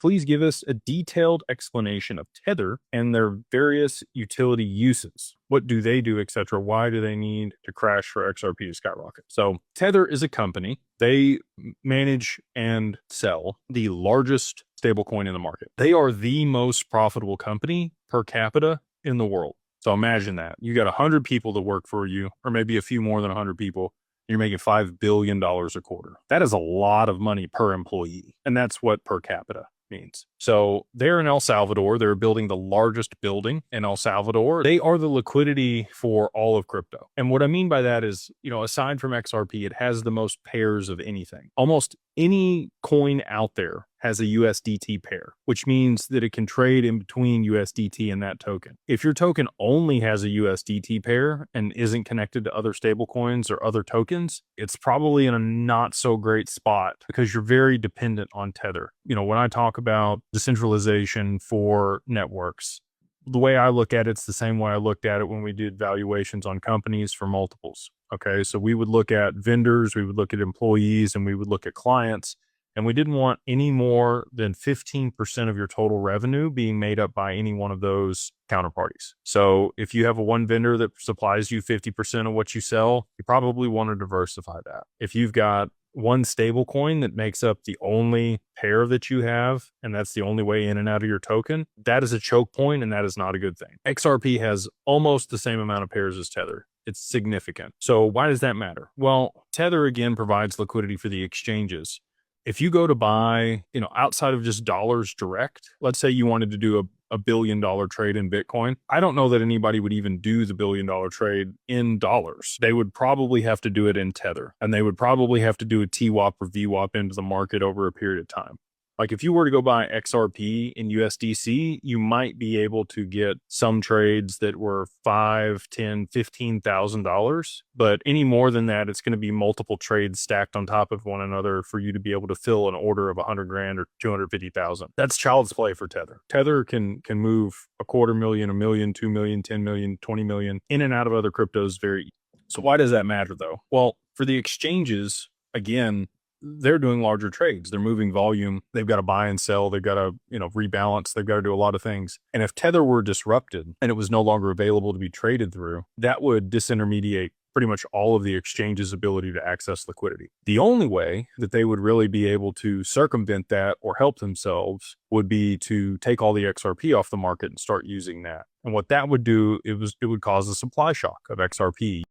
please give us a detailed explanation of Tether and their various utility uses? What do they do, etc.? Why do they need to crash for XRP to skyrocket? So Tether is a company. They manage and sell the largest stablecoin in the market. They are the most profitable company per capita in the world. So imagine that. You got 100 people that work for you, or maybe a few more than 100 people. You're making $5 billion a quarter. That is a lot of money per employee. And that's what per capita means. So they're in El Salvador. They're building the largest building in El Salvador. They are the liquidity for all of crypto. And what I mean by that is, aside from XRP, it has the most pairs of anything. Almost any coin out there has a USDT pair, which means that it can trade in between USDT and that token. If your token only has a USDT pair and isn't connected to other stablecoins or other tokens, it's probably in a not so great spot because you're very dependent on Tether. When I talk about decentralization for networks, the way I look at it's the same way I looked at it when we did valuations on companies for multiples. Okay, so we would look at vendors, we would look at employees, and we would look at clients. And we didn't want any more than 15% of your total revenue being made up by any one of those counterparties. So if you have one vendor that supplies you 50% of what you sell, you probably want to diversify that. If you've got one stable coin that makes up the only pair that you have, and that's the only way in and out of your token, that is a choke point, and that is not a good thing. XRP has almost the same amount of pairs as Tether. It's significant. So why does that matter? Well, Tether again provides liquidity for the exchanges. If you go to buy, outside of just dollars direct, let's say you wanted to do a $1 billion trade in Bitcoin. I don't know that anybody would even do the $1 billion trade in dollars. They would probably have to do it in Tether, and they would probably have to do a TWAP or VWAP into the market over a period of time. Like if you were to go buy XRP in USDC, you might be able to get some trades that were $5, $10, $15,000. But any more than that, it's going to be multiple trades stacked on top of one another for you to be able to fill an order of 100 grand or 250,000. That's child's play for Tether. Tether can move $250,000, $1 million, $2 million, $10 million, $20 million in and out of other cryptos very easily. So why does that matter though? Well, for the exchanges, again, they're doing larger trades. They're moving volume. They've got to buy and sell. They've got to, rebalance. They've got to do a lot of things. And if Tether were disrupted and it was no longer available to be traded through, that would disintermediate pretty much all of the exchange's ability to access liquidity. The only way that they would really be able to circumvent that or help themselves would be to take all the XRP off the market and start using that. And what that would do, it would cause a supply shock of XRP.